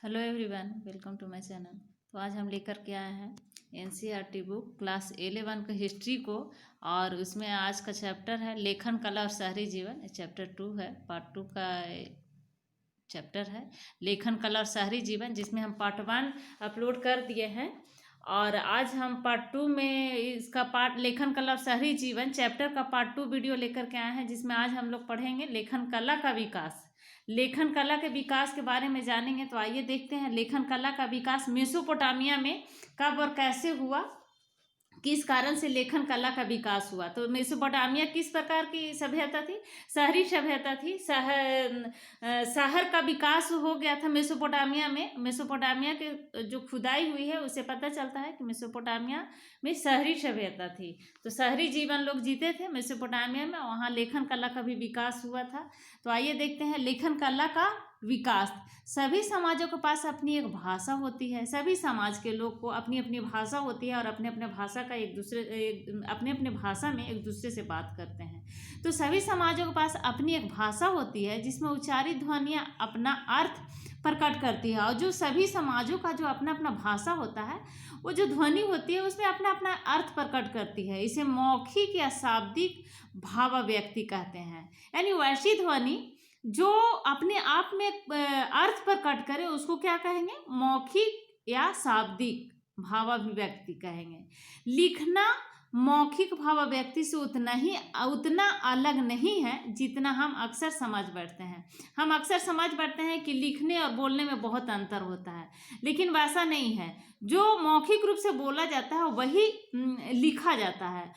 Hello everyone, welcome to my channel. तो आज हम लेकर के आए हैं एनसीईआरटी बुक क्लास 11 का हिस्ट्री को। और उसमें आज का चैप्टर है लेखन कला और शहरी जीवन। चैप्टर 2 है, पार्ट 2 का चैप्टर है लेखन कला और शहरी जीवन, जिसमें हम पार्ट 1 अपलोड कर दिए हैं। और आज हम पार्ट 2 में इसका पार्ट लेखन कला और शहरी जीवन चैप्टर का पार्ट 2 वीडियो लेकर के आए हैं, जिसमें आज हम लोग पढ़ेंगे लेखन कला का विकास। लेखन कला के विकास के बारे में जानेंगे। तो आइए देखते हैं लेखन कला का विकास मेसोपोटामिया में कब और कैसे हुआ, किस कारण से लेखन कला का विकास हुआ। तो मेसोपोटामिया किस प्रकार की सभ्यता थी? शहरी सभ्यता थी। शहर का विकास हो गया था मेसोपोटामिया में। मेसोपोटामिया के जो खुदाई हुई है उससे पता चलता है कि मेसोपोटामिया में शहरी सभ्यता थी। तो शहरी जीवन लोग जीते थे मेसोपोटामिया में, वहाँ लेखन कला का भी विकास हुआ था। तो आइए देखते हैं लेखन कला का विकास। सभी समाजों के पास अपनी एक भाषा होती है। सभी समाज के लोग को अपनी अपनी भाषा होती है और अपने अपने भाषा का अपने अपने भाषा में एक दूसरे से बात करते हैं। तो सभी समाजों के पास अपनी एक भाषा होती है जिसमें उच्चारित ध्वनियाँ अपना अर्थ प्रकट करती है। और जो सभी समाजों का जो अपना अपना भाषा होता है, वो जो ध्वनि होती है उसमें अपना अपना अर्थ प्रकट करती है। इसे मौखिक या शाब्दिक भावाव्यक्ति कहते हैं। यानी वैसी ध्वनि जो अपने आप में अर्थ प्रकट करे उसको क्या कहेंगे? मौखिक या शाब्दिक भावाभिव्यक्ति कहेंगे। लिखना मौखिक भावाव्यक्ति से उतना अलग नहीं है जितना हम अक्सर समझ बैठते हैं। हम अक्सर समझ बैठते हैं कि लिखने और बोलने में बहुत अंतर होता है, लेकिन वैसा नहीं है। जो मौखिक रूप से बोला जाता है वही लिखा जाता है,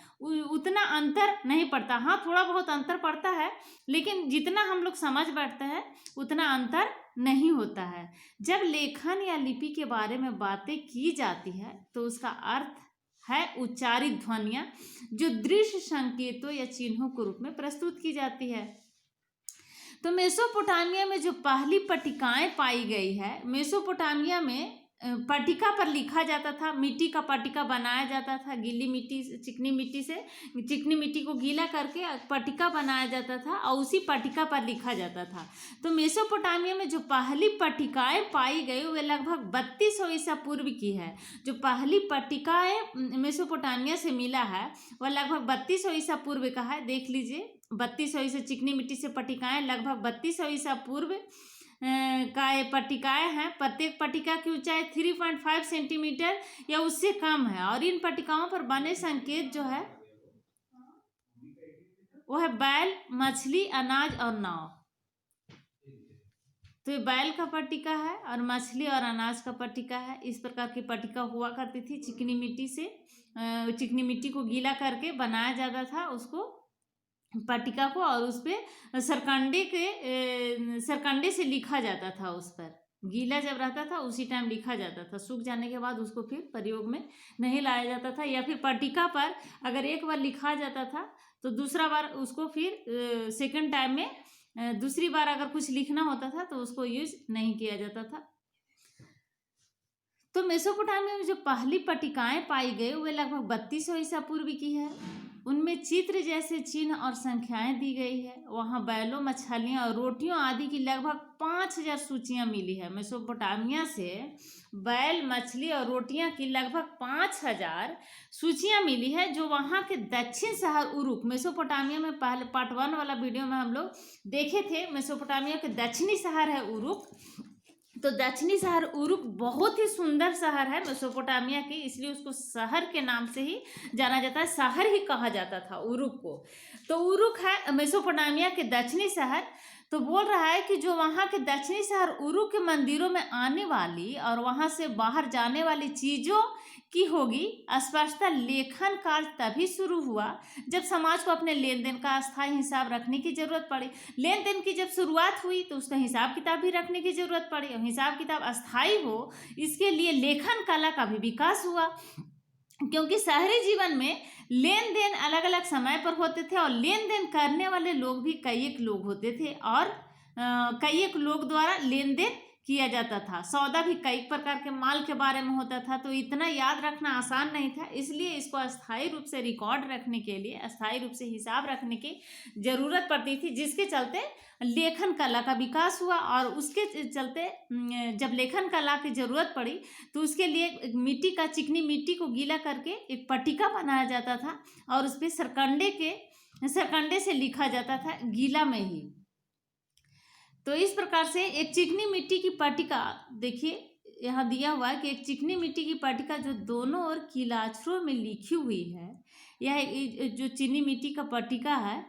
उतना अंतर नहीं पड़ता। हाँ, थोड़ा बहुत अंतर पड़ता है, लेकिन जितना हम लोग समझ बैठते हैं उतना अंतर नहीं होता है। जब लेखन या लिपि के बारे में बातें की जाती है तो उसका अर्थ है उच्चारित ध्वनियाँ जो दृश्य संकेतों या चिन्हों के रूप में प्रस्तुत की जाती है। तो मेसोपोटामिया में जो पहली पट्टिकाएं पाई गई है, मेसोपोटामिया में पट्टिका पर लिखा जाता था। मिट्टी का पट्टिका बनाया जाता था, गीली मिट्टी चिकनी मिट्टी को गीला करके पट्टिका बनाया जाता था और उसी पट्टिका पर लिखा जाता था। तो मेसोपोटामिया में जो पहली पट्टिकाएं पाई गई वे लगभग 3200 ईसा पूर्व की है। जो पहली पट्टिकाएं मेसोपोटामिया से मिला है वह लगभग 3200 ईसा पूर्व का है। देख लीजिए, 3200 ईसा चिकनी मिट्टी से पट्टिकाएं लगभग 3200 ईसा पूर्व का ये पट्टिकाएं हैं। प्रत्येक पट्टिका की ऊंचाई 3.5 सेंटीमीटर या उससे कम है। और इन पट्टिकाओं पर बने संकेत जो है वो है बैल, मछली, अनाज और नाव। तो ये बैल का पट्टिका है और मछली और अनाज का पट्टिका है। इस प्रकार की पट्टिका हुआ करती थी चिकनी मिट्टी से। चिकनी मिट्टी को गीला करके बनाया जाता था उसको, पट्टिका को, और उस पर सरकंडे से लिखा जाता था। उस पर गीला जब रहता था उसी टाइम लिखा जाता था। सूख जाने के बाद उसको फिर प्रयोग में नहीं लाया जाता था। या फिर पट्टिका पर अगर एक बार लिखा जाता था तो दूसरा बार उसको फिर सेकंड टाइम में दूसरी बार अगर कुछ लिखना होता था तो उसको यूज नहीं किया जाता था। तो मेसोपोटामिया में जो पहली पट्टिकाएं पाई गई वे लगभग 3200 ईसा पूर्व की है। उनमें चित्र जैसे चिन्ह और संख्याएं दी गई है। वहाँ बैलों, मछलियों और रोटियों आदि की लगभग 5000 सूचियां मिली है। मेसोपोटामिया से बैल, मछली और रोटियां की लगभग 5000 सूचियां मिली है, जो वहाँ के दक्षिण शहर उरुक, मेसोपोटामिया में पहले पार्ट 1 वाला वीडियो में हम लोग देखे थे। मेसोपोटामिया के दक्षिणी शहर है उरुक। तो दक्षिणी शहर उरुक बहुत ही सुंदर शहर है मेसोपोटामिया की, इसलिए उसको शहर के नाम से ही जाना जाता है। शहर ही कहा जाता था उरुक को। तो उरुक है मेसोपोटामिया के दक्षिणी शहर। तो बोल रहा है कि जो वहाँ के दक्षिणी शहर उरुक के मंदिरों में आने वाली और वहाँ से बाहर जाने वाली चीज़ों की होगी स्पष्टता। लेखन कार्य तभी शुरू हुआ जब समाज को अपने लेन देन का अस्थायी हिसाब रखने की जरूरत पड़ी। लेन देन की जब शुरुआत हुई तो उसका हिसाब किताब भी रखने की जरूरत पड़ी, और हिसाब किताब अस्थायी हो इसके लिए लेखन कला का भी विकास हुआ। क्योंकि शहरी जीवन में लेन देन अलग अलग समय पर होते थे और लेन देन करने वाले लोग भी कई एक लोग होते थे और कई एक लोग द्वारा लेन देन किया जाता था। सौदा भी कई प्रकार के माल के बारे में होता था, तो इतना याद रखना आसान नहीं था। इसलिए इसको अस्थायी रूप से रिकॉर्ड रखने के लिए, अस्थायी रूप से हिसाब रखने की जरूरत पड़ती थी, जिसके चलते लेखन कला का विकास हुआ। और उसके चलते जब लेखन कला की जरूरत पड़ी तो उसके लिए मिट्टी का, चिकनी मिट्टी को गीला करके एक पट्टिका बनाया जाता था और उस पर सरकंडे से लिखा जाता था, गीला में ही। तो इस प्रकार से एक चिकनी मिट्टी की पट्टिका, देखिए यहाँ दिया हुआ है कि एक चिकनी मिट्टी की पट्टिका जो दोनों ओर कीलाक्षरों में लिखी हुई है, यह जो चीनी मिट्टी का पट्टिका है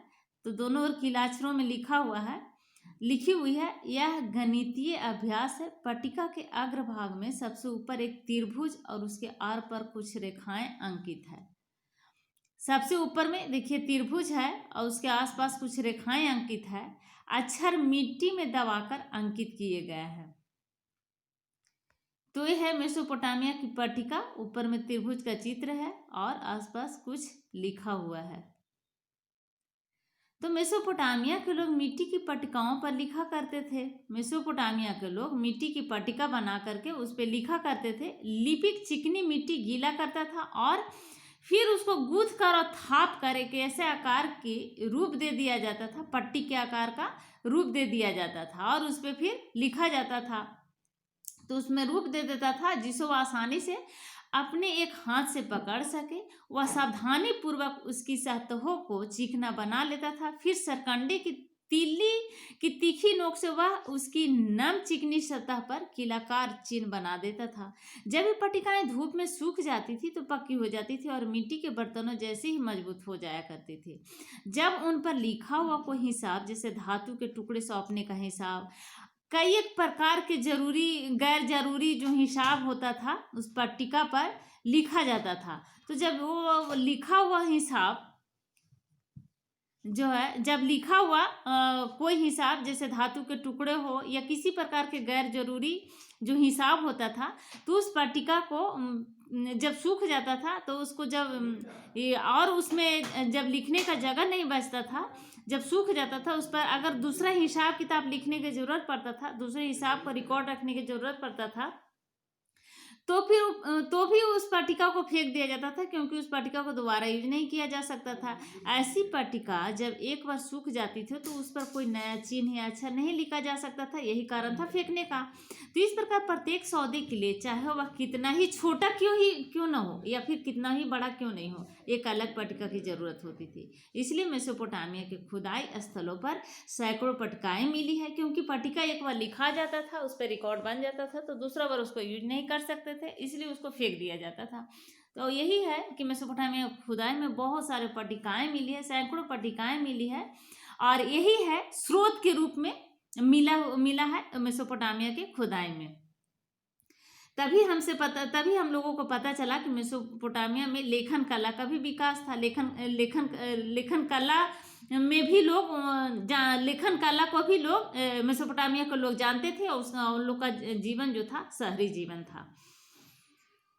तो दोनों ओर कीलाक्षरों में लिखी हुई है, यह गणितीय अभ्यास है। पट्टिका के अग्रभाग में सबसे ऊपर एक त्रिभुज और उसके आर पर कुछ रेखाएं अंकित है। सबसे ऊपर में देखिए त्रिभुज है और उसके आसपास कुछ रेखाएं अंकित है। अक्षर मिट्टी में दबाकर अंकित किए गए हैं। तो यह है मेसोपोटामिया की पट्टिका, ऊपर में त्रिभुज का चित्र है और आसपास कुछ लिखा हुआ है। तो मेसोपोटामिया के लोग मिट्टी की पट्टिकाओं पर लिखा करते थे। मेसोपोटामिया के लोग मिट्टी की पट्टिका बना करके उस पर लिखा करते थे। लिपिक चिकनी मिट्टी गीला करता था और फिर उसको गूंथ कर और थाप कर एक ऐसे आकार की रूप दे दिया जाता था, पट्टी के आकार का रूप दे दिया जाता था और उस पर फिर लिखा जाता था। तो उसमें रूप दे देता था जिसे वह आसानी से अपने एक हाथ से पकड़ सके। वह सावधानी पूर्वक उसकी सतहों को चिकना बना लेता था। फिर सरकंडे की तीली की तीखी नोक से वह उसकी नम चिकनी सतह पर किलाकार चिन्ह बना देता था। जब ये पट्टिकाएं धूप में सूख जाती थी तो पक्की हो जाती थी और मिट्टी के बर्तनों जैसे ही मजबूत हो जाया करती थी। जब उन पर लिखा हुआ कोई हिसाब, जैसे धातु के टुकड़े सौंपने का हिसाब, कई एक प्रकार के जरूरी गैर जरूरी जो हिसाब होता था उस पट्टिका पर लिखा जाता था। तो जब वो लिखा हुआ हिसाब जो है, जब लिखा हुआ कोई हिसाब, जैसे धातु के टुकड़े हो या किसी प्रकार के गैर जरूरी जो हिसाब होता था, तो उस पट्टिका को जब सूख जाता था तो उसको और उसमें जब लिखने का जगह नहीं बचता था, जब सूख जाता था उस पर अगर दूसरा हिसाब किताब लिखने की जरूरत पड़ता था, दूसरे हिसाब को रिकॉर्ड रखने की जरूरत पड़ता था, तो भी उस पट्टिका को फेंक दिया जाता था, क्योंकि उस पट्टिका को दोबारा यूज नहीं किया जा सकता था। ऐसी पट्टिका जब एक बार सूख जाती थी तो उस पर कोई नया चिन्ह या अक्षर नहीं लिखा जा सकता था, यही कारण था फेंकने का। तो इस प्रकार प्रत्येक सौदे के लिए, चाहे वह कितना ही छोटा क्यों ना हो या फिर कितना ही बड़ा क्यों नहीं हो, एक अलग पट्टिका की जरूरत होती थी। इसलिए मेसोपोटामिया के खुदाई स्थलों पर सैकड़ों पट्टिकाएं मिली है, क्योंकि पट्टिका एक बार लिखा जाता था, उस पर रिकॉर्ड बन जाता था, तो दूसरा बार उसको यूज नहीं कर सकते थे, इसलिए उसको फेंक दिया जाता था। तो यही है कि मेसोपोटामिया खुदाई में बहुत सारे पट्टिकाएं मिली है, सैकड़ों पट्टिकाएं मिली है, और यही है स्रोत के रूप में मिला है मेसोपोटामिया के खुदाई में। तभी हम लोगों को पता चला कि मेसोपोटामिया में लेखन कला का भी विकास था। लेखन कला में भी लोग लेखन कला को भी लोग मेसोपोटामिया के लोग जानते थे, और उन लोग का जीवन जो था शहरी जीवन था।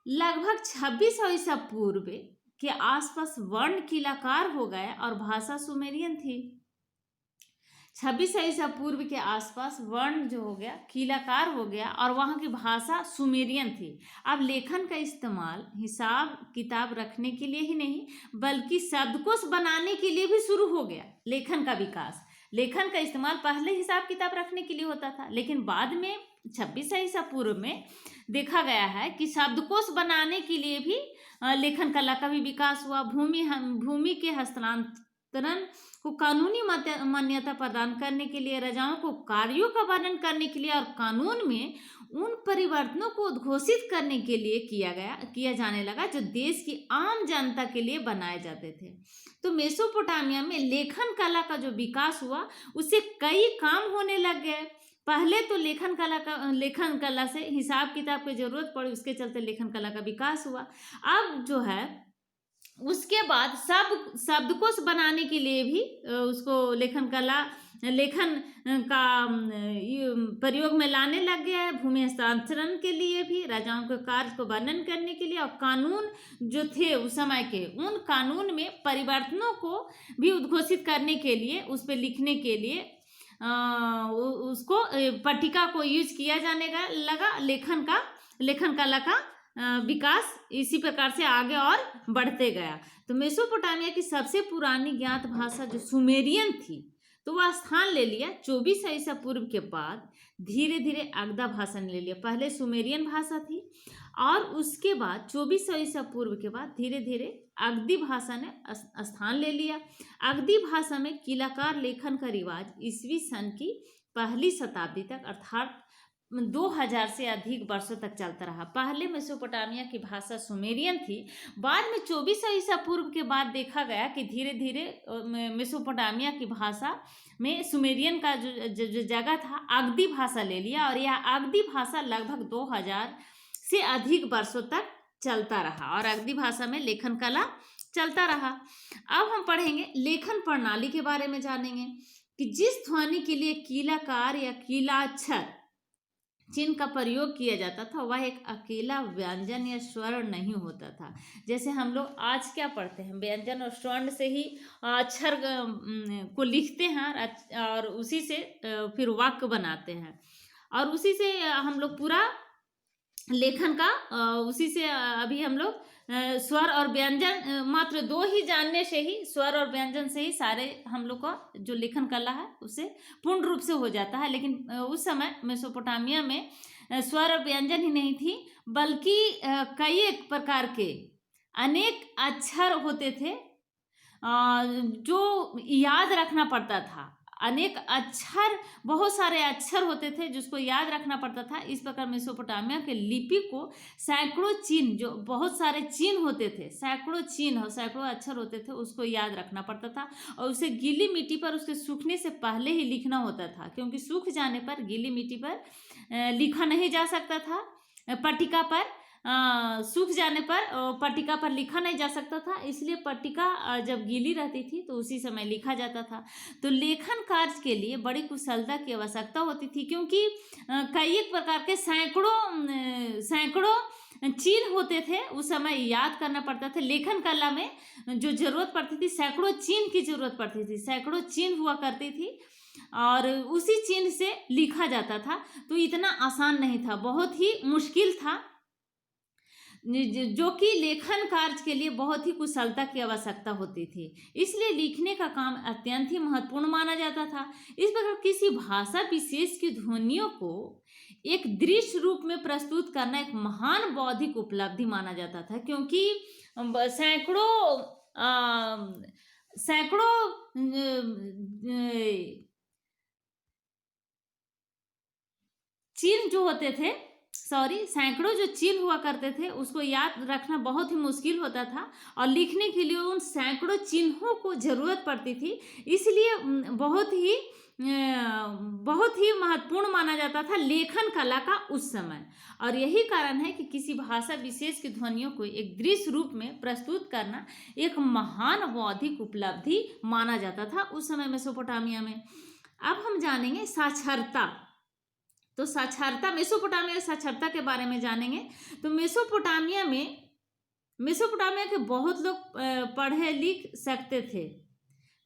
लगभग 2600 ईसा पूर्व के आसपास वर्ण कीलाकार हो गए और भाषा सुमेरियन थी। 2600 ईसा पूर्व के आसपास वर्ण जो हो गया कीलाकार हो गया और वहाँ की भाषा सुमेरियन थी। अब लेखन का इस्तेमाल हिसाब किताब रखने के लिए ही नहीं, बल्कि शब्दकोश बनाने के लिए भी शुरू हो गया। लेखन का विकास, लेखन का इस्तेमाल पहले हिसाब किताब रखने के लिए होता था, लेकिन बाद में 2600 ईसा पूर्व में देखा गया है कि शब्दकोश बनाने के लिए भी लेखन कला का भी विकास हुआ। भूमि के हस्तांतरण को कानूनी मान्यता प्रदान करने के लिए, रजाओं को कार्यों का वर्णन करने के लिए और कानून में उन परिवर्तनों को उद्घोषित करने के लिए किया जाने लगा जो देश की आम जनता के लिए बनाए जाते थे। तो मेसोपोटामिया में लेखन कला का जो विकास हुआ उससे कई काम होने लग गए। पहले तो लेखन कला से हिसाब किताब की जरूरत पड़ी, उसके चलते लेखन कला का विकास हुआ। अब जो है उसके बाद शब्दकोश बनाने के लिए भी उसको लेखन का प्रयोग में लाने लग गया है। भूमि हस्तांतरण के लिए भी, राजाओं के कार्य को वर्णन करने के लिए, और कानून जो थे उस समय के, उन कानून में परिवर्तनों को भी उद्घोषित करने के लिए, उस पर लिखने के लिए उसको पट्टिका को यूज किया जाने का लगा। लेखन कला का विकास इसी प्रकार से आगे और बढ़ते गया। तो मेसोपोटामिया की सबसे पुरानी ज्ञात भाषा जो सुमेरियन थी, तो वह स्थान ले लिया 2400 ईसा पूर्व के बाद धीरे धीरे अगधा भाषा ने ले लिया। पहले सुमेरियन भाषा थी और उसके बाद 2400 ईसा पूर्व के बाद धीरे धीरे अगधी भाषा ने स्थान ले लिया। अगधी भाषा में कीलाकार लेखन का रिवाज ईसवी सन की पहली शताब्दी तक अर्थात 2000 से अधिक वर्षों तक चलता रहा। पहले मेसोपोटामिया की भाषा सुमेरियन थी। बाद में 2400 ईसा पूर्व के बाद देखा गया कि धीरे धीरे मेसोपोटामिया की भाषा में सुमेरियन का जो जगह था अगधी भाषा ले लिया और यह अगधी भाषा लगभग 2000 से अधिक वर्षों तक चलता रहा और अगधी भाषा में लेखन कला चलता रहा। अब हम पढ़ेंगे लेखन प्रणाली के बारे में, जानेंगे कि जिस ध्वनि के लिए कीलाकार या कीलाक्षर चिन्ह का प्रयोग किया जाता था वह एक अकेला व्यंजन या स्वर्ण नहीं होता था। जैसे हम लोग आज क्या पढ़ते हैं, व्यंजन और स्वर्ण से ही अक्षर को लिखते हैं और उसी से फिर वाक्य बनाते हैं और उसी से हम लोग पूरा लेखन का उसी से अभी हम लोग स्वर और व्यंजन मात्र दो ही जानने से ही, स्वर और व्यंजन से ही सारे हम लोग का जो लेखन कला है उसे पूर्ण रूप से हो जाता है। लेकिन उस समय मेसोपोटामिया में स्वर और व्यंजन ही नहीं थी बल्कि कई एक प्रकार के अनेक अक्षर होते थे जो याद रखना पड़ता था। अनेक अक्षर, बहुत सारे अक्षर होते थे जिसको याद रखना पड़ता था। इस प्रकार मेसोपोटामिया के लिपि को सैकड़ों चिन्ह, जो बहुत सारे चिन्ह होते थे, सैकड़ों चिन्ह और सैकड़ों अक्षर होते थे, उसको याद रखना पड़ता था और उसे गीली मिट्टी पर उसके सूखने से पहले ही लिखना होता था, क्योंकि सूख जाने पर गीली मिट्टी पर लिखा नहीं जा सकता था। पट्टिका पर सूख जाने पर पट्टिका पर लिखा नहीं जा सकता था, इसलिए पट्टिका जब गीली रहती थी तो उसी समय लिखा जाता था। तो लेखन कार्य के लिए बड़ी कुशलता की आवश्यकता होती थी, क्योंकि कई एक प्रकार के सैकड़ों चिन्ह होते थे, उस समय याद करना पड़ता था। लेखन कला में जो जरूरत पड़ती थी, सैकड़ों चिन्ह की जरूरत पड़ती थी, सैकड़ों चिन्ह हुआ करती थी और उसी चिन्ह से लिखा जाता था। तो इतना आसान नहीं था, बहुत ही मुश्किल था, जो कि लेखन कार्य के लिए बहुत ही कुशलता की आवश्यकता होती थी। इसलिए लिखने का काम अत्यंत ही महत्वपूर्ण माना जाता था। इस प्रकार किसी भाषा विशेष की ध्वनियों को एक दृश्य रूप में प्रस्तुत करना एक महान बौद्धिक उपलब्धि माना जाता था, क्योंकि सैकड़ों चिन्ह जो होते थे, सैकड़ों जो चिन्ह हुआ करते थे उसको याद रखना बहुत ही मुश्किल होता था और लिखने के लिए उन सैकड़ों चिन्हों को जरूरत पड़ती थी। इसलिए बहुत ही महत्वपूर्ण माना जाता था लेखन कला का उस समय। और यही कारण है कि किसी भाषा विशेष की ध्वनियों को एक दृश्य रूप में प्रस्तुत करना एक महान बौद्धिक उपलब्धि माना जाता था उस समय मेसोपोटामिया में। अब हम जानेंगे साक्षरता। तो साक्षरता, मेसोपोटामिया की साक्षरता के बारे में जानेंगे। तो मेसोपोटामिया के बहुत लोग पढ़े लिख सकते थे।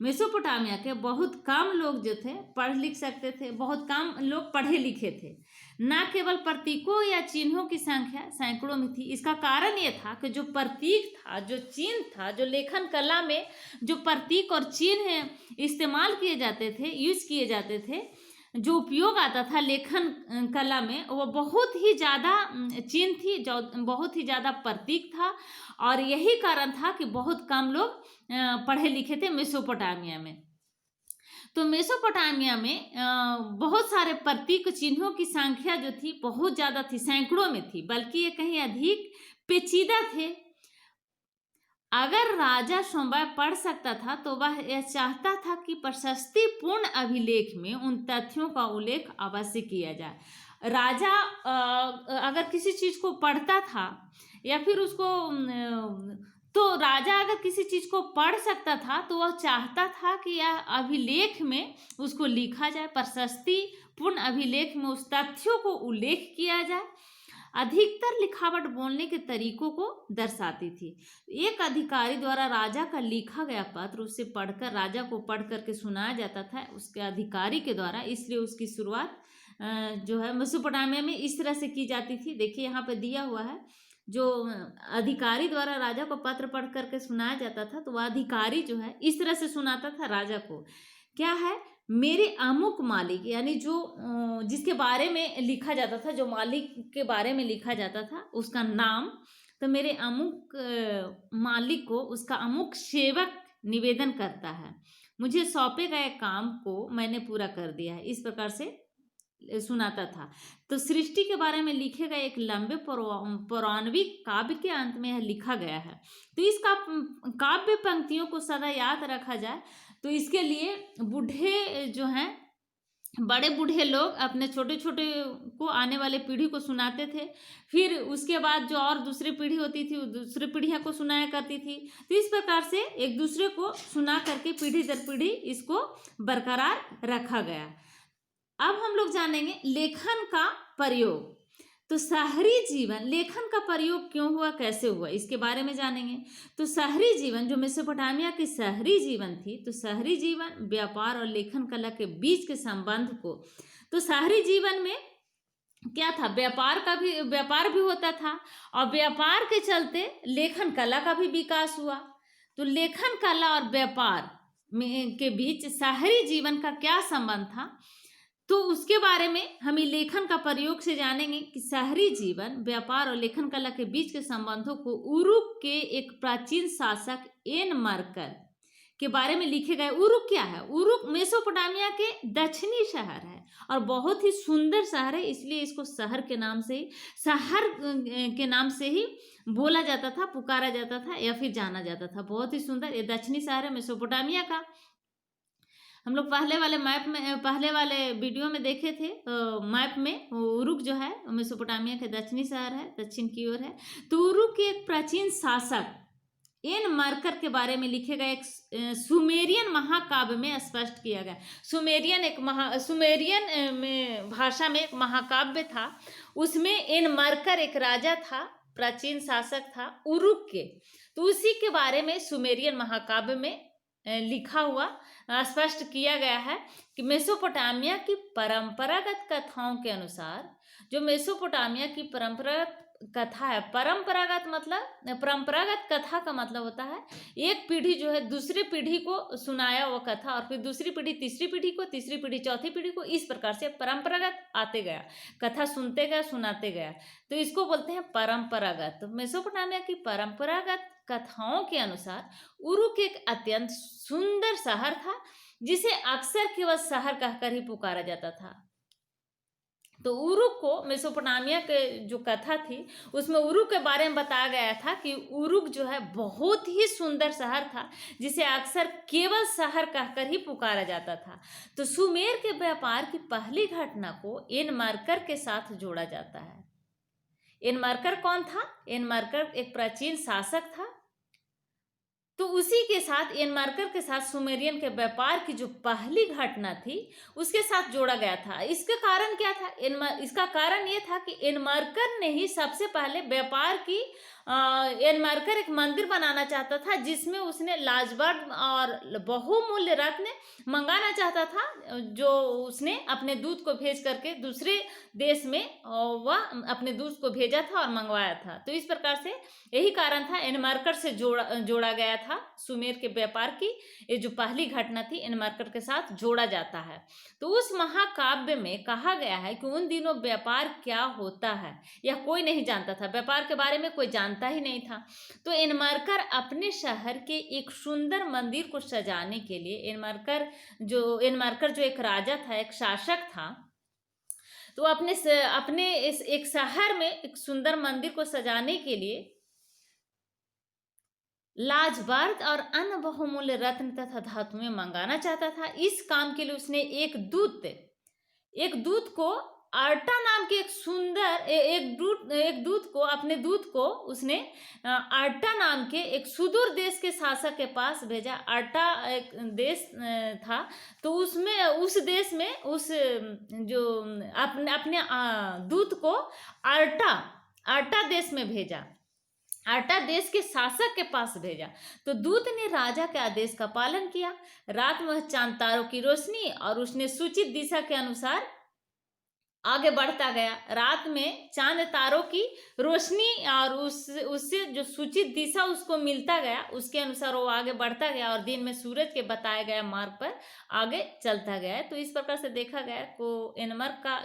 मेसोपोटामिया के बहुत कम लोग जो थे पढ़ लिख सकते थे, बहुत कम लोग पढ़े लिखे थे। न केवल प्रतीकों या चिन्हों की संख्या सैकड़ों में थी। इसका कारण ये था कि जो प्रतीक था, जो चिन्ह था, जो लेखन कला में जो प्रतीक और चिन्ह इस्तेमाल किए जाते थे, यूज किए जाते थे, जो उपयोग आता था लेखन कला में, वो बहुत ही ज़्यादा चिन्ह थी, जो बहुत ही ज़्यादा प्रतीक था और यही कारण था कि बहुत कम लोग पढ़े लिखे थे मेसोपोटामिया में। तो मेसोपोटामिया में बहुत सारे प्रतीक चिन्हों की संख्या जो थी बहुत ज़्यादा थी, सैकड़ों में थी, बल्कि ये कहीं अधिक पेचीदा थे। अगर राजा स्वयं पढ़ सकता था तो वह यह चाहता था कि प्रशस्तिपूर्ण अभिलेख में उन तथ्यों का उल्लेख अवश्य किया जाए। राजा अगर किसी चीज को पढ़ता था या फिर उसको तो राजा अगर किसी चीज को पढ़ सकता था तो वह चाहता था कि यह अभिलेख में उसको लिखा जाए, प्रशस्तिपूर्ण अभिलेख में उस तथ्यों को उल्लेख किया जाए। अधिकतर लिखावट बोलने के तरीकों को दर्शाती थी। एक अधिकारी द्वारा राजा का लिखा गया पत्र उसे पढ़कर राजा को पढ़ करके सुनाया जाता था उसके अधिकारी के द्वारा, इसलिए उसकी शुरुआत जो है मेसोपोटामिया में इस तरह से की जाती थी। देखिए यहाँ पे दिया हुआ है, जो अधिकारी द्वारा राजा को पत्र पढ़ करके सुनाया जाता था, तो वह अधिकारी जो है इस तरह से सुनाता था राजा को, क्या है, मेरे अमुक मालिक, यानी जो जिसके बारे में लिखा जाता था, जो मालिक के बारे में लिखा जाता था उसका नाम, तो मेरे अमुक मालिक को उसका अमुक सेवक निवेदन करता है, मुझे सौंपे गए काम को मैंने पूरा कर दिया है, इस प्रकार से सुनाता था। तो सृष्टि के बारे में लिखे गए एक लंबे पौराणिक काव्य के अंत में यह लिखा गया है। तो इस काव्य पंक्तियों को सदा याद रखा जाए, तो इसके लिए बूढ़े जो हैं, बड़े बूढ़े लोग अपने छोटे छोटे को आने वाले पीढ़ी को सुनाते थे, फिर उसके बाद जो और दूसरी पीढ़ी होती थी दूसरी पीढ़ियाँ को सुनाया करती थी। तो इस प्रकार से एक दूसरे को सुना करके पीढ़ी दर पीढ़ी इसको बरकरार रखा गया। अब हम लोग जानेंगे लेखन का प्रयोग। तो शहरी जीवन, लेखन का प्रयोग क्यों हुआ, कैसे हुआ, इसके बारे में जानेंगे। तो शहरी जीवन, जो मेसोपोटामिया की शहरी जीवन थी, तो शहरी जीवन व्यापार और लेखन कला के बीच के संबंध को, तो शहरी जीवन में क्या था, व्यापार भी होता था, और व्यापार के चलते लेखन कला का भी विकास हुआ। तो लेखन कला और व्यापार में के बीच शहरी जीवन का क्या संबंध था, तो उसके बारे में हम लेखन का प्रयोग से जानेंगे कि शहरी जीवन, व्यापार और लेखन कला के बीच के संबंधों को उरुक के एक प्राचीन शासक एन मरकर के बारे में लिखे गए। उरुक क्या है, उरुक मेसोपोटामिया के दक्षिणी शहर है और बहुत ही सुंदर शहर है, इसलिए इसको शहर के नाम से ही बोला जाता था, पुकारा जाता था या फिर जाना जाता था। बहुत ही सुंदर ये दक्षिणी शहर है मेसोपोटामिया का। हम लोग पहले वाले वीडियो में देखे थे, मैप में उरुक जो है मेसोपोटामिया के दक्षिणी शहर है, दक्षिण की ओर है। तो उरुक के एक प्राचीन शासक एन मरकर के बारे में लिखे गए एक सुमेरियन महाकाव्य में स्पष्ट किया गया। सुमेरियन में भाषा में एक महाकाव्य था, उसमें एन मरकर एक राजा था, प्राचीन शासक था उरुक के, तो उसी के बारे में सुमेरियन महाकाव्य में लिखा हुआ स्पष्ट किया गया है कि मेसोपोटामिया की परंपरागत कथाओं के अनुसार, जो मेसोपोटामिया की परंपरागत कथा है, परंपरागत कथा का मतलब होता है एक पीढ़ी जो है दूसरी पीढ़ी को सुनाया वो कथा, और फिर दूसरी पीढ़ी तीसरी पीढ़ी को, तीसरी पीढ़ी चौथी पीढ़ी को, इस प्रकार से परंपरागत आते गया, कथा सुनते गया, सुनाते गया, तो इसको बोलते हैं परंपरागत। तो मेसोपोटामिया की परंपरागत कथाओं के अनुसार उरुक एक अत्यंत सुंदर शहर था, जिसे अक्सर केवल शहर कहकर ही पुकारा जाता था। तो उरुक को, मेसोपोटामिया के जो कथा थी उसमें उरुक के बारे में बताया गया था कि उरुक जो है बहुत ही सुंदर शहर था, जिसे अक्सर केवल शहर कहकर ही पुकारा जाता था। तो सुमेर के व्यापार की पहली घटना को एन मरकर के साथ जोड़ा जाता है। एन मरकर कौन था, एन मरकर एक प्राचीन शासक था, तो उसी के साथ एन मरकर के साथ सुमेरियन के व्यापार की जो पहली घटना थी उसके साथ जोड़ा गया था। इसका कारण क्या था, इसका कारण ये था कि एन मरकर ने ही सबसे पहले व्यापार की एन मरकर एक मंदिर बनाना चाहता था, जिसमें उसने लाजवाब और बहुमूल्य रत्न मंगाना चाहता था, जो उसने अपने दूत को भेज करके दूसरे देश में वह अपने दूत को भेजा था और मंगवाया था। तो इस प्रकार से यही कारण था, एन मरकर से जोड़ा गया था। सुमेर के व्यापार की ये जो पहली घटना थी एन मरकर के साथ जोड़ा जाता है। तो उस महाकाव्य में कहा गया है कि उन दिनों व्यापार क्या होता है यह कोई नहीं जानता था, व्यापार के बारे में कोई जानता ही नहीं था। तो एन मरकर अपने शहर के एक सुंदर मंदिर को सजाने के लिए, एन मरकर जो एक राजा था, एक शासक था, तो अपने इस एक शहर में एक सुंदर मंदिर को सजाने के लिए लाजवाब और अन्य बहुमूल्य रत्न तथा धातुएं मंगाना चाहता था। इस काम के लिए उसने एक दूत को आर्टा नाम के अपने दूत को उसने आर्टा नाम के एक सुदूर देश के शासक के पास भेजा। आर्टा एक देश था, तो उस देश में जो अपने दूत को आर्टा अर्टा देश में भेजा, अर्टा देश के शासक के पास भेजा। तो दूत ने राजा के आदेश का पालन किया। रात में वह चांद तारों की रोशनी और उसने सूचित दिशा के अनुसार आगे बढ़ता गया। रात में चांद तारों की रोशनी और उससे जो सूचित दिशा उसको मिलता गया, उसके अनुसार वो आगे बढ़ता गया और दिन में सूरज के बताए गए मार्ग पर आगे चलता गया। तो इस प्रकार से देखा गया को एनमर्क का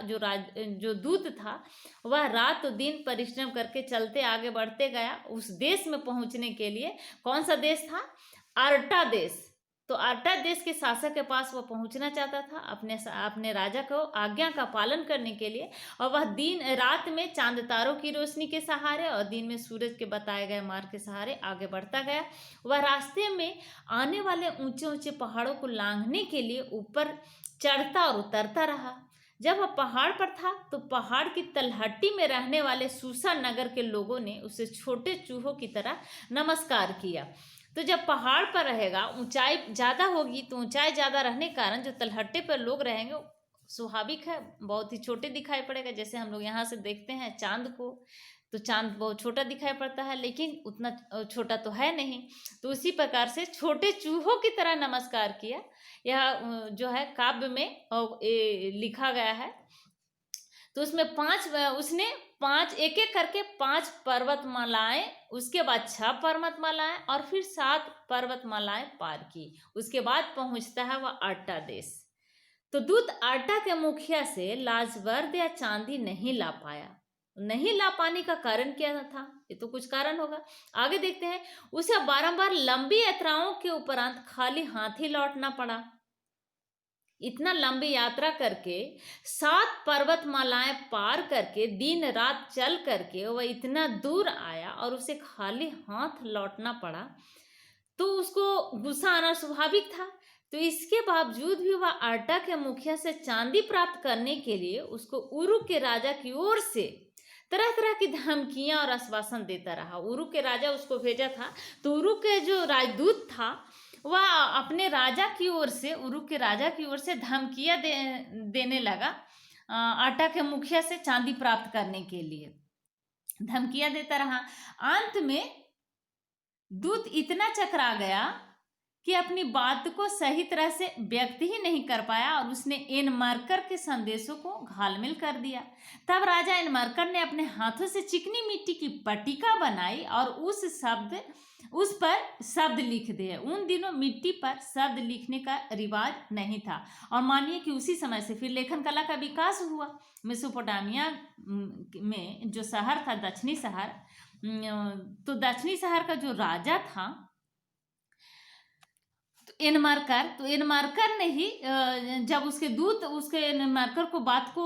जो दूत था वह रात और दिन परिश्रम करके चलते आगे बढ़ते गया उस देश में पहुंचने के लिए। कौन सा देश था? अर्टा देश। तो अर्टा देश के शासक के पास वह पहुंचना चाहता था अपने राजा को आज्ञा का पालन करने के लिए। और वह दिन रात में चांद तारों की रोशनी के सहारे और दिन में सूरज के बताए गए मार्ग के सहारे आगे बढ़ता गया। वह रास्ते में आने वाले ऊंचे ऊंचे पहाड़ों को लांघने के लिए ऊपर चढ़ता और उतरता रहा। जब वह पहाड़ पर था तो पहाड़ की तलहटी में रहने वाले सूसा नगर के लोगों ने उसे छोटे चूहों की तरह नमस्कार किया। तो जब पहाड़ पर रहेगा, ऊंचाई ज़्यादा होगी, तो ऊंचाई ज़्यादा रहने के कारण जो तलहटे पर लोग रहेंगे स्वाभाविक है बहुत ही छोटे दिखाई पड़ेगा। जैसे हम लोग यहाँ से देखते हैं चांद को, तो चांद बहुत छोटा दिखाई पड़ता है, लेकिन उतना छोटा तो है नहीं। तो उसी प्रकार से छोटे चूहों की तरह नमस्कार किया। यह जो है काव्य में लिखा गया है। तो उसमें उसने एक एक करके 5 पर्वतमालाएं, उसके बाद 6 पर्वतमालाएं और फिर 7 पर्वतमालाएं पार की। उसके बाद पहुंचता है वह अर्टा देश। तो दूत अर्टा के मुखिया से लाजवर्द या चांदी नहीं ला पाया। नहीं ला पाने का कारण क्या था? ये तो कुछ कारण होगा, आगे देखते हैं। उसे बारंबार लंबी यात्राओं के उपरांत खाली हाथ ही लौटना पड़ा। इतना लंबी यात्रा करके 7 पर्वतमालाएं पार करके दिन रात चल करके वह इतना दूर आया और उसे खाली हाथ लौटना पड़ा। तो उसको गुस्सा आना स्वाभाविक था। तो इसके बावजूद भी वह अर्टा के मुखिया से चांदी प्राप्त करने के लिए उसको उरुक के राजा की ओर से तरह तरह की धमकियां और आश्वासन देता रहा। उरुक के राजा उसको भेजा था, तो उरुक के जो राजदूत था वह अपने राजा की ओर से, उरुक के राजा की ओर से धमकियां देने लगा अर्टा के मुखिया से चांदी प्राप्त करने के लिए धमकियां देता रहा। अंत में दूत इतना चकरा गया कि अपनी बात को सही तरह से व्यक्त ही नहीं कर पाया और उसने एनमर्कर के संदेशों को घालमेल कर दिया। तब राजा एनमर्कर ने अपने हाथों से चिकनी मिट्टी की पट्टिका बनाई और उस पर शब्द लिख दिए। उन दिनों मिट्टी पर शब्द लिखने का रिवाज नहीं था और मानिए कि उसी समय से फिर लेखन कला का विकास हुआ। मेसोपोटामिया में जो शहर था दक्षिणी शहर, तो दक्षिणी शहर का जो राजा था एनमर्कर ने ही जब उसके दूत उसके एनमर्कर को बात को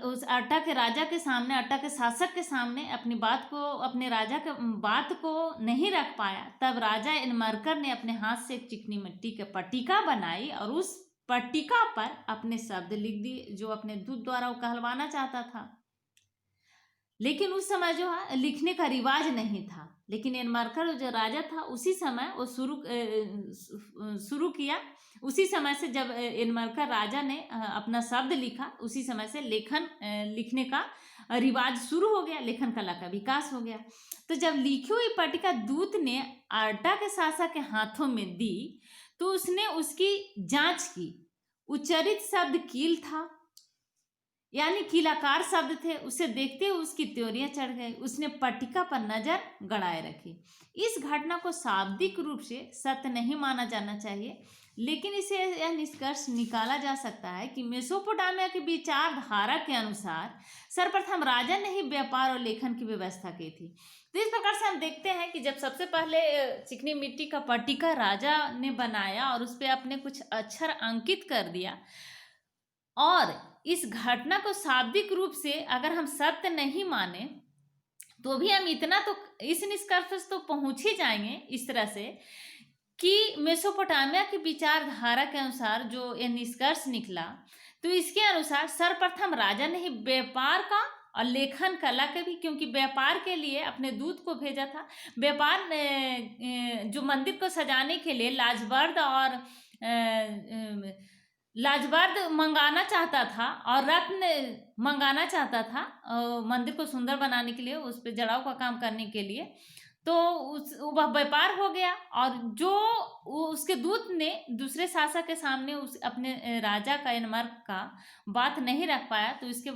उस अर्टा के राजा के सामने, अर्टा के शासक के सामने अपनी बात को, अपने राजा के बात को नहीं रख पाया, तब राजा एनमर्कर ने अपने हाथ से एक चिकनी मिट्टी की पट्टिका बनाई और उस पट्टिका पर अपने शब्द लिख दिए जो अपने दूत द्वारा वो कहलवाना चाहता था। लेकिन उस समय जो है लिखने का रिवाज नहीं था, लेकिन एनमर्कर जो राजा था उसी समय वो शुरू किया। उसी समय से जब एनमर्कर राजा ने अपना शब्द लिखा, उसी समय से लिखने का रिवाज शुरू हो गया, लेखन कला का विकास हो गया। तो जब लिखी हुई पट्टिका दूत ने अर्टा के शासक के हाथों में दी तो उसने उसकी जांच की। उच्चारित शब्द कील था, यानी कीलाकार शब्द थे। उसे देखते हुए उसकी त्योरियां चढ़ गई। उसने पट्टिका पर नजर गड़ाए रखी। इस घटना को शाब्दिक रूप से सत्य नहीं माना जाना चाहिए, लेकिन इसे यह निष्कर्ष निकाला जा सकता है कि मेसोपोटामिया की विचारधारा के अनुसार सर्वप्रथम राजा ने ही व्यापार और लेखन की व्यवस्था की थी। तो इस प्रकार से हम देखते हैं कि जब सबसे पहले चिकनी मिट्टी का पट्टिका राजा ने बनाया और उस पर अपने कुछ अक्षर अंकित कर दिया, और इस घटना को शाब्दिक रूप से अगर हम सत्य नहीं माने तो भी हम इतना तो इस निष्कर्ष तो पहुंच ही जाएंगे इस तरह से कि मेसोपोटामिया की विचारधारा के अनुसार जो ये निष्कर्ष निकला, तो इसके अनुसार सर्वप्रथम राजा ने ही व्यापार का और लेखन कला के भी, क्योंकि व्यापार के लिए अपने दूत को भेजा था। व्यापार जो मंदिर को सजाने के लिए लाजवर्द और लाजवर्द मंगाना चाहता था और रत्न मंगाना चाहता था मंदिर को सुंदर बनाने के लिए, उस पे जड़ाव का काम करने के लिए। तो वह व्यापार हो गया और जो उसके दूत ने दूसरे शासक के सामने उस अपने राजा का एनमर्क का बात नहीं रख पाया, तो इसके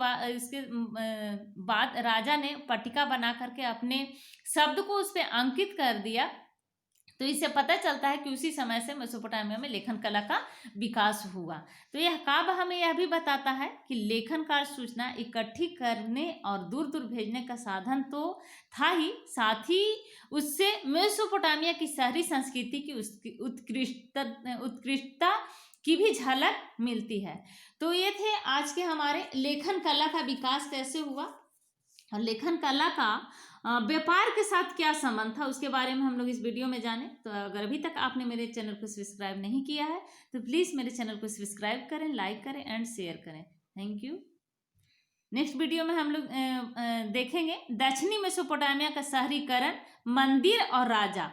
बाद राजा ने पट्टिका बना करके अपने शब्द को उस पर अंकित कर दिया। तो इससे पता चलता है कि उसी समय से मेसोपोटामिया में लेखन कला का विकास हुआ। तो यह काव्य हमें यह भी बताता है कि लेखन कार्य सूचना इकट्ठी करने और दूर दूर भेजने का साधन तो था ही, साथ ही उससे मेसोपोटामिया की शहरी संस्कृति की उसकी उत्कृष्टता की भी झलक मिलती है। तो ये थे आज के हमारे लेखन कला का विकास कैसे हुआ और लेखन कला का व्यापार के साथ क्या संबंध था, उसके बारे में हम लोग इस वीडियो में जाने। तो अगर अभी तक आपने मेरे चैनल को सब्सक्राइब नहीं किया है तो प्लीज़ मेरे चैनल को सब्सक्राइब करें, लाइक करें एंड शेयर करें। Thank you. नेक्स्ट वीडियो में हम लोग देखेंगे दक्षिणी मेसोपोटामिया का शहरीकरण, मंदिर और राजा।